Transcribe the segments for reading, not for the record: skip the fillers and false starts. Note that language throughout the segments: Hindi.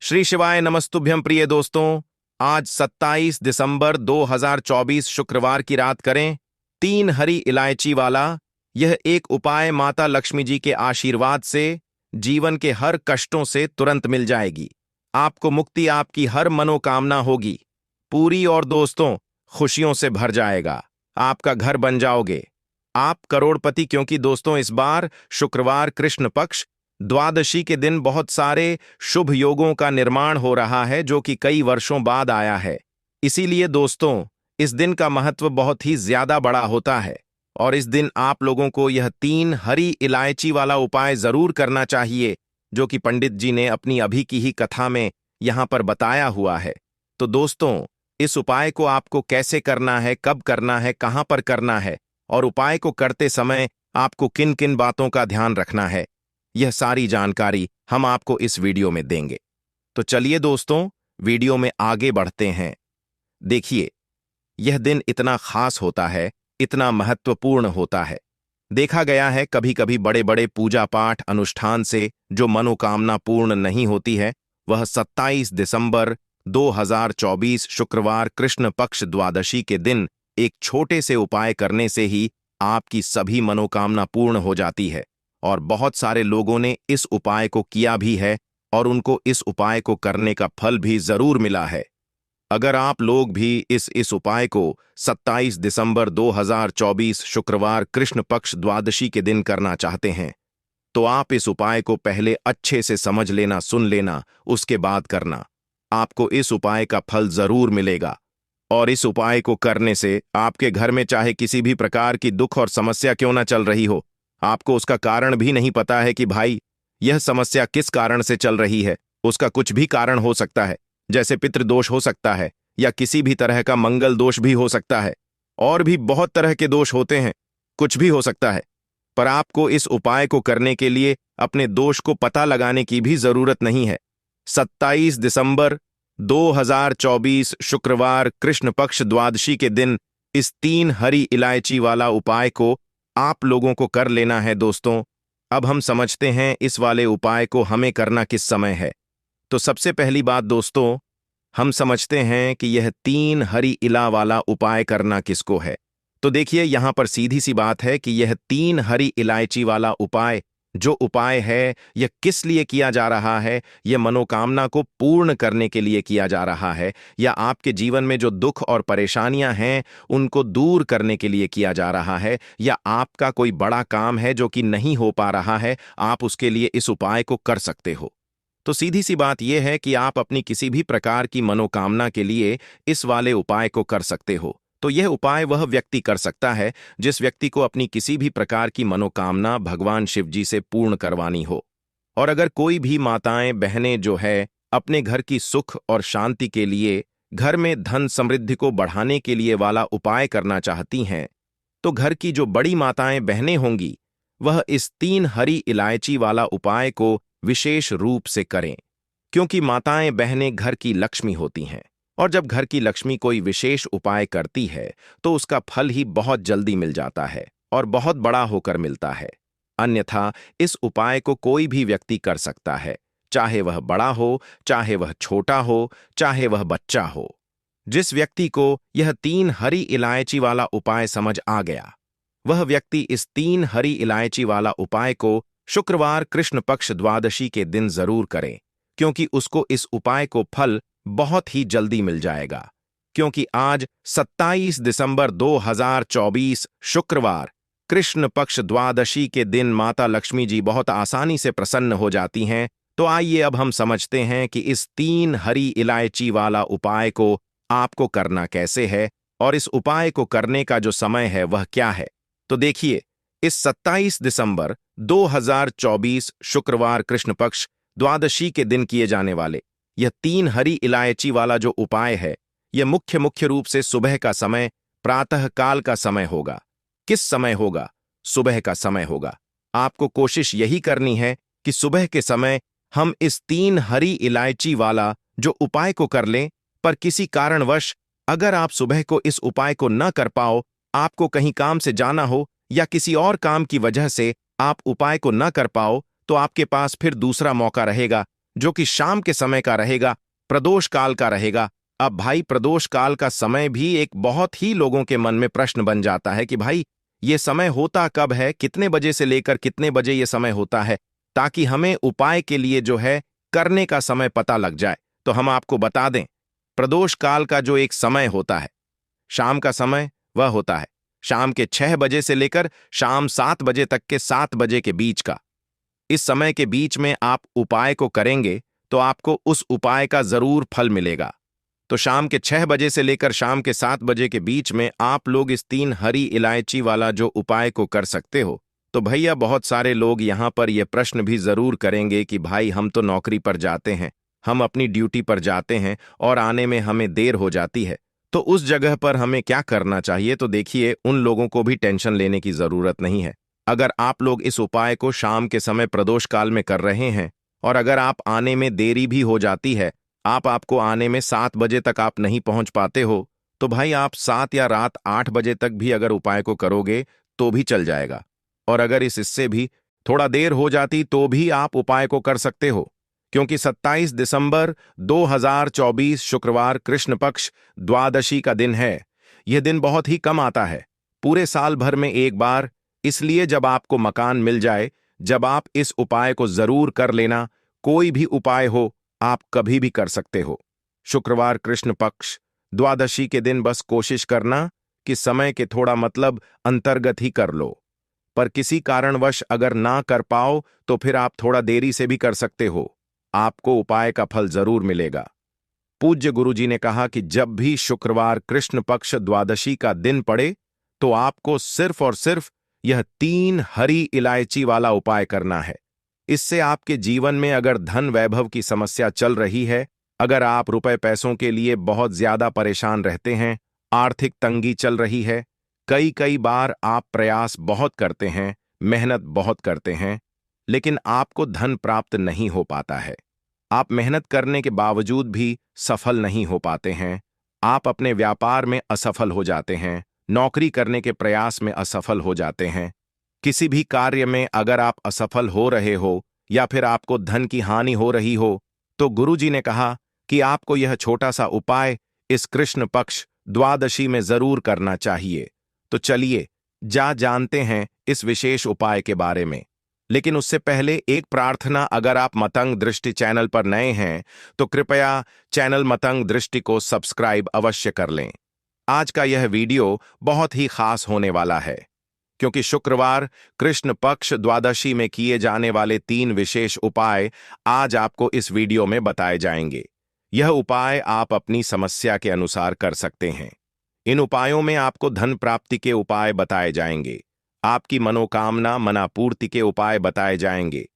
श्री शिवाय नमस्तुभ्यं प्रिय दोस्तों। आज 27 दिसंबर 2024 शुक्रवार की रात करें। 3 हरी इलायची वाला यह एक उपाय माता लक्ष्मी जी के आशीर्वाद से जीवन के हर कष्टों से तुरंत मिल जाएगी। आपको मुक्ति, आपकी हर मनोकामना होगी पूरी और दोस्तों खुशियों से भर जाएगा। आपका घर बन जाओगे, आप करोड़पति। क्योंकि दोस्तों इस बार शुक्रवार कृष्ण पक्ष द्वादशी के दिन बहुत सारे शुभ योगों का निर्माण हो रहा है जो कि कई वर्षों बाद आया है। इसीलिए दोस्तों इस दिन का महत्व बहुत ही ज्यादा बड़ा होता है और इस दिन आप लोगों को यह 3 हरी इलायची वाला उपाय जरूर करना चाहिए जो कि पंडित जी ने अपनी अभी की ही कथा में यहां पर बताया हुआ है। तो दोस्तों इस उपाय को आपको कैसे करना है, कब करना है, कहां पर करना है और उपाय को करते समय आपको किन किन बातों का ध्यान रखना है, यह सारी जानकारी हम आपको इस वीडियो में देंगे। तो चलिए दोस्तों वीडियो में आगे बढ़ते हैं। देखिए यह दिन इतना खास होता है, इतना महत्वपूर्ण होता है। देखा गया है कभी कभी बड़े बड़े पूजा पाठ अनुष्ठान से जो मनोकामना पूर्ण नहीं होती है, वह 27 दिसंबर 2024 शुक्रवार कृष्ण पक्ष द्वादशी के दिन एक छोटे से उपाय करने से ही आपकी सभी मनोकामना पूर्ण हो जाती है। और बहुत सारे लोगों ने इस उपाय को किया भी है और उनको इस उपाय को करने का फल भी जरूर मिला है। अगर आप लोग भी इस उपाय को 27 दिसंबर 2024 शुक्रवार कृष्ण पक्ष द्वादशी के दिन करना चाहते हैं तो आप इस उपाय को पहले अच्छे से समझ लेना, सुन लेना, उसके बाद करना। आपको इस उपाय का फल जरूर मिलेगा। और इस उपाय को करने से आपके घर में चाहे किसी भी प्रकार की दुख और समस्या क्यों ना चल रही हो, आपको उसका कारण भी नहीं पता है कि भाई यह समस्या किस कारण से चल रही है, उसका कुछ भी कारण हो सकता है, जैसे पितृदोष हो सकता है या किसी भी तरह का मंगल दोष भी हो सकता है, और भी बहुत तरह के दोष होते हैं, कुछ भी हो सकता है। पर आपको इस उपाय को करने के लिए अपने दोष को पता लगाने की भी जरूरत नहीं है। 27 दिसंबर 2024 शुक्रवार कृष्ण पक्ष द्वादशी के दिन इस 3 हरी इलायची वाला उपाय को आप लोगों को कर लेना है। दोस्तों अब हम समझते हैं इस वाले उपाय को हमें करना किस समय है। तो सबसे पहली बात दोस्तों, हम समझते हैं कि यह 3 हरी इला वाला उपाय करना किसको है। तो देखिए यहां पर सीधी सी बात है कि यह 3 हरी इलायची वाला उपाय जो उपाय है यह किस लिए किया जा रहा है। यह मनोकामना को पूर्ण करने के लिए किया जा रहा है, या आपके जीवन में जो दुख और परेशानियां हैं उनको दूर करने के लिए किया जा रहा है, या आपका कोई बड़ा काम है जो कि नहीं हो पा रहा है, आप उसके लिए इस उपाय को कर सकते हो। तो सीधी सी बात यह है कि आप अपनी किसी भी प्रकार की मनोकामना के लिए इस वाले उपाय को कर सकते हो। तो यह उपाय वह व्यक्ति कर सकता है जिस व्यक्ति को अपनी किसी भी प्रकार की मनोकामना भगवान शिव जी से पूर्ण करवानी हो। और अगर कोई भी माताएं बहनें जो है अपने घर की सुख और शांति के लिए, घर में धन समृद्धि को बढ़ाने के लिए वाला उपाय करना चाहती हैं, तो घर की जो बड़ी माताएं बहनें होंगी वह इस 3 हरी इलायची वाला उपाय को विशेष रूप से करें। क्योंकि माताएं बहनें घर की लक्ष्मी होती हैं और जब घर की लक्ष्मी कोई विशेष उपाय करती है तो उसका फल ही बहुत जल्दी मिल जाता है और बहुत बड़ा होकर मिलता है। अन्यथा इस उपाय को कोई भी व्यक्ति कर सकता है, चाहे वह बड़ा हो, चाहे वह छोटा हो, चाहे वह बच्चा हो। जिस व्यक्ति को यह 3 हरी इलायची वाला उपाय समझ आ गया वह व्यक्ति इस 3 हरी इलायची वाला उपाय को शुक्रवार कृष्ण पक्ष द्वादशी के दिन जरूर करे, क्योंकि उसको इस उपाय को फल बहुत ही जल्दी मिल जाएगा। क्योंकि आज 27 दिसंबर 2024 शुक्रवार कृष्ण पक्ष द्वादशी के दिन माता लक्ष्मी जी बहुत आसानी से प्रसन्न हो जाती हैं। तो आइए अब हम समझते हैं कि इस 3 हरी इलायची वाला उपाय को आपको करना कैसे है और इस उपाय को करने का जो समय है वह क्या है। तो देखिए इस 27 दिसंबर 2024 शुक्रवार कृष्ण पक्ष द्वादशी के दिन किए जाने वाले यह 3 हरी इलायची वाला जो उपाय है यह मुख्य रूप से सुबह का समय, प्रातः काल का समय होगा। किस समय होगा? सुबह का समय होगा। आपको कोशिश यही करनी है कि सुबह के समय हम इस 3 हरी इलायची वाला जो उपाय को कर लें। पर किसी कारणवश अगर आप सुबह को इस उपाय को न कर पाओ, आपको कहीं काम से जाना हो या किसी और काम की वजह से आप उपाय को न कर पाओ, तो आपके पास फिर दूसरा मौका रहेगा जो कि शाम के समय का रहेगा, प्रदोष काल का रहेगा। अब भाई प्रदोष काल का समय भी एक बहुत ही लोगों के मन में प्रश्न बन जाता है कि भाई ये समय होता कब है, कितने बजे से लेकर कितने बजे ये समय होता है, ताकि हमें उपाय के लिए जो है करने का समय पता लग जाए। तो हम आपको बता दें, प्रदोष काल का जो एक समय होता है, शाम का समय, वह होता है शाम के 6 बजे से लेकर शाम 7 बजे तक के 7 बजे के बीच का। इस समय के बीच में आप उपाय को करेंगे तो आपको उस उपाय का जरूर फल मिलेगा। तो शाम के 6 बजे से लेकर शाम के 7 बजे के बीच में आप लोग इस 3 हरी इलायची वाला जो उपाय को कर सकते हो। तो भैया बहुत सारे लोग यहाँ पर यह प्रश्न भी जरूर करेंगे कि भाई हम तो नौकरी पर जाते हैं, हम अपनी ड्यूटी पर जाते हैं और आने में हमें देर हो जाती है, तो उस जगह पर हमें क्या करना चाहिए। तो देखिए, उन लोगों को भी टेंशन लेने की जरूरत नहीं है। अगर आप लोग इस उपाय को शाम के समय प्रदोष काल में कर रहे हैं और अगर आप आने में देरी भी हो जाती है, आपको आने में 7 बजे तक आप नहीं पहुंच पाते हो, तो भाई आप 7 या रात 8 बजे तक भी अगर उपाय को करोगे तो भी चल जाएगा। और अगर इससे भी थोड़ा देर हो जाती तो भी आप उपाय को कर सकते हो, क्योंकि 27 दिसंबर 2024 शुक्रवार कृष्ण पक्ष द्वादशी का दिन है। यह दिन बहुत ही कम आता है, पूरे साल भर में एक बार। इसलिए जब आपको मकान मिल जाए, जब आप इस उपाय को जरूर कर लेना। कोई भी उपाय हो, आप कभी भी कर सकते हो। शुक्रवार कृष्ण पक्ष द्वादशी के दिन बस कोशिश करना कि समय के थोड़ा मतलब अंतर्गत ही कर लो। पर किसी कारणवश अगर ना कर पाओ तो फिर आप थोड़ा देरी से भी कर सकते हो, आपको उपाय का फल जरूर मिलेगा। पूज्य गुरुजी ने कहा कि जब भी शुक्रवार कृष्ण पक्ष द्वादशी का दिन पड़े तो आपको सिर्फ और सिर्फ यह 3 हरी इलायची वाला उपाय करना है। इससे आपके जीवन में अगर धन वैभव की समस्या चल रही है, अगर आप रुपए पैसों के लिए बहुत ज्यादा परेशान रहते हैं, आर्थिक तंगी चल रही है, कई बार आप प्रयास बहुत करते हैं, मेहनत बहुत करते हैं, लेकिन आपको धन प्राप्त नहीं हो पाता है, आप मेहनत करने के बावजूद भी सफल नहीं हो पाते हैं, आप अपने व्यापार में असफल हो जाते हैं, नौकरी करने के प्रयास में असफल हो जाते हैं, किसी भी कार्य में अगर आप असफल हो रहे हो या फिर आपको धन की हानि हो रही हो, तो गुरुजी ने कहा कि आपको यह छोटा सा उपाय इस कृष्ण पक्ष द्वादशी में जरूर करना चाहिए। तो चलिए जानते हैं इस विशेष उपाय के बारे में। लेकिन उससे पहले एक प्रार्थना, अगर आप मतंग दृष्टि चैनल पर नए हैं तो कृपया चैनल मतंग दृष्टि को सब्सक्राइब अवश्य कर लें। आज का यह वीडियो बहुत ही खास होने वाला है, क्योंकि शुक्रवार कृष्ण पक्ष द्वादशी में किए जाने वाले 3 विशेष उपाय आज आपको इस वीडियो में बताए जाएंगे। यह उपाय आप अपनी समस्या के अनुसार कर सकते हैं। इन उपायों में आपको धन प्राप्ति के उपाय बताए जाएंगे, आपकी मनोकामना मनापूर्ति के उपाय बताए जाएंगे,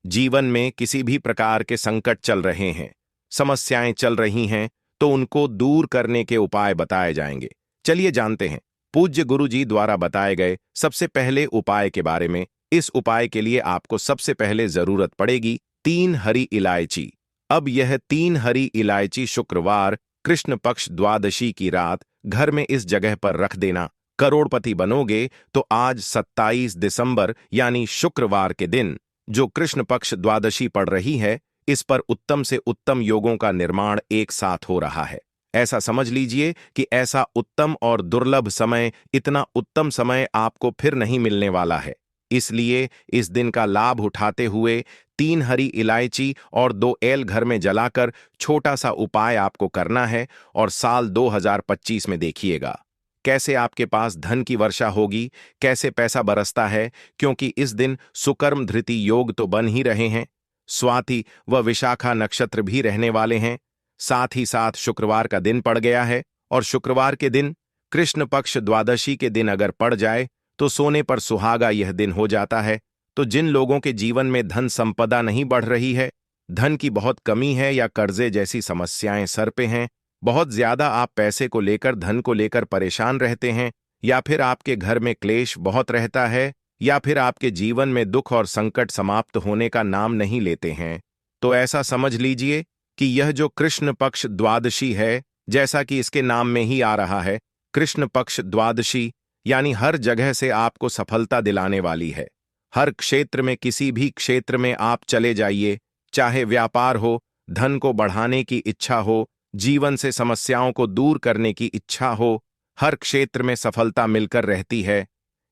जीवन में किसी भी प्रकार के संकट चल रहे हैं, समस्याएं चल रही हैं, तो उनको दूर करने के उपाय बताए जाएंगे। चलिए जानते हैं पूज्य गुरुजी द्वारा बताए गए सबसे पहले उपाय के बारे में। इस उपाय के लिए आपको सबसे पहले जरूरत पड़ेगी 3 हरी इलायची। अब यह 3 हरी इलायची शुक्रवार कृष्ण पक्ष द्वादशी की रात घर में इस जगह पर रख देना। करोड़पति बनोगे तो आज 27 दिसंबर यानी शुक्रवार के दिन जो कृष्ण पक्ष द्वादशी पड़ रही है, इस पर उत्तम से उत्तम योगों का निर्माण एक साथ हो रहा है। ऐसा समझ लीजिए कि ऐसा उत्तम और दुर्लभ समय, इतना उत्तम समय आपको फिर नहीं मिलने वाला है। इसलिए इस दिन का लाभ उठाते हुए 3 हरी इलायची और 2 एल घर में जलाकर छोटा सा उपाय आपको करना है। और साल 2025 में देखिएगा कैसे आपके पास धन की वर्षा होगी, कैसे पैसा बरसता है, क्योंकि इस दिन सुकर्म धृति योग तो बन ही रहे हैं, स्वाति व विशाखा नक्षत्र भी रहने वाले हैं, साथ ही साथ शुक्रवार का दिन पड़ गया है। और शुक्रवार के दिन कृष्ण पक्ष द्वादशी के दिन अगर पड़ जाए तो सोने पर सुहागा यह दिन हो जाता है। तो जिन लोगों के जीवन में धन संपदा नहीं बढ़ रही है, धन की बहुत कमी है या कर्जे जैसी समस्याएं सर पे हैं, बहुत ज्यादा आप पैसे को लेकर धन को लेकर परेशान रहते हैं, या फिर आपके घर में क्लेश बहुत रहता है, या फिर आपके जीवन में दुख और संकट समाप्त होने का नाम नहीं लेते हैं, तो ऐसा समझ लीजिए कि यह जो कृष्ण पक्ष द्वादशी है, जैसा कि इसके नाम में ही आ रहा है, कृष्ण पक्ष द्वादशी यानी हर जगह से आपको सफलता दिलाने वाली है। हर क्षेत्र में, किसी भी क्षेत्र में आप चले जाइए, चाहे व्यापार हो, धन को बढ़ाने की इच्छा हो, जीवन से समस्याओं को दूर करने की इच्छा हो, हर क्षेत्र में सफलता मिलकर रहती है,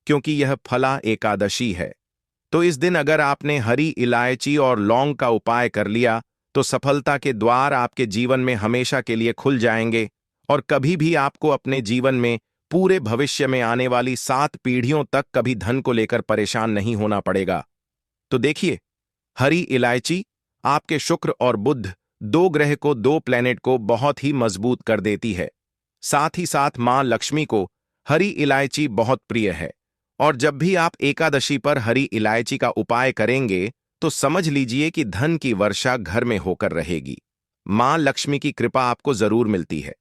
क्योंकि यह फला एकादशी है। तो इस दिन अगर आपने हरी इलायची और लौंग का उपाय कर लिया तो सफलता के द्वार आपके जीवन में हमेशा के लिए खुल जाएंगे और कभी भी आपको अपने जीवन में पूरे भविष्य में आने वाली 7 पीढ़ियों तक कभी धन को लेकर परेशान नहीं होना पड़ेगा। तो देखिए, हरी इलायची आपके शुक्र और बुध, 2 ग्रह को, 2 प्लैनेट को बहुत ही मजबूत कर देती है। साथ ही साथ मां लक्ष्मी को हरी इलायची बहुत प्रिय है और जब भी आप एकादशी पर हरी इलायची का उपाय करेंगे तो समझ लीजिए कि धन की वर्षा घर में होकर रहेगी। मां लक्ष्मी की कृपा आपको जरूर मिलती है।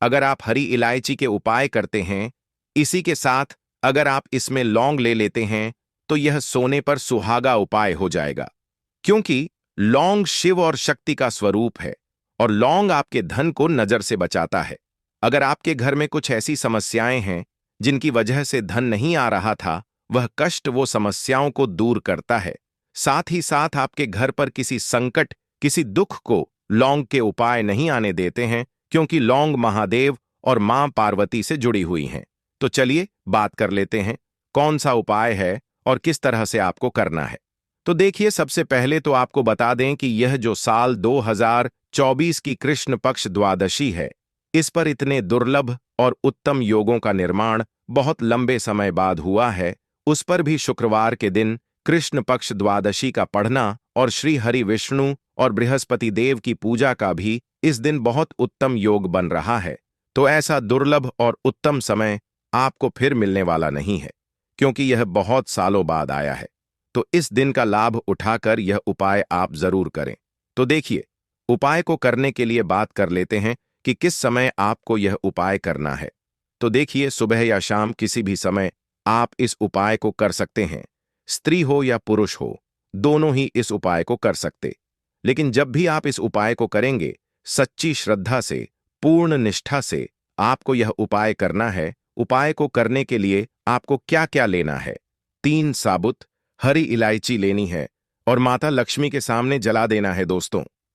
अगर आप हरी इलायची के उपाय करते हैं, इसी के साथ अगर आप इसमें लौंग ले लेते हैं तो यह सोने पर सुहागा उपाय हो जाएगा, क्योंकि लौंग शिव और शक्ति का स्वरूप है और लौंग आपके धन को नजर से बचाता है। अगर आपके घर में कुछ ऐसी समस्याएं हैं जिनकी वजह से धन नहीं आ रहा था, वह कष्ट वो समस्याओं को दूर करता है। साथ ही साथ आपके घर पर किसी संकट, किसी दुख को लौंग के उपाय नहीं आने देते हैं, क्योंकि लौंग महादेव और मां पार्वती से जुड़ी हुई हैं। तो चलिए बात कर लेते हैं कौन सा उपाय है और किस तरह से आपको करना है। तो देखिए, सबसे पहले तो आपको बता दें कि यह जो साल 2024 की कृष्ण पक्ष द्वादशी है, इस पर इतने दुर्लभ और उत्तम योगों का निर्माण बहुत लंबे समय बाद हुआ है। उस पर भी शुक्रवार के दिन कृष्ण पक्ष द्वादशी का पढ़ना और श्री हरि विष्णु और बृहस्पति देव की पूजा का भी इस दिन बहुत उत्तम योग बन रहा है। तो ऐसा दुर्लभ और उत्तम समय आपको फिर मिलने वाला नहीं है, क्योंकि यह बहुत सालों बाद आया है। तो इस दिन का लाभ उठाकर यह उपाय आप जरूर करें। तो देखिए, उपाय को करने के लिए बात कर लेते हैं कि किस समय आपको यह उपाय करना है। तो देखिए, सुबह या शाम किसी भी समय आप इस उपाय को कर सकते हैं। स्त्री हो या पुरुष हो, दोनों ही इस उपाय को कर सकते। लेकिन जब भी आप इस उपाय को करेंगे, सच्ची श्रद्धा से, पूर्ण निष्ठा से आपको यह उपाय करना है। उपाय को करने के लिए आपको क्या क्या लेना है? 3 साबुत हरी इलायची लेनी है और माता लक्ष्मी के सामने जला देना है दोस्तों।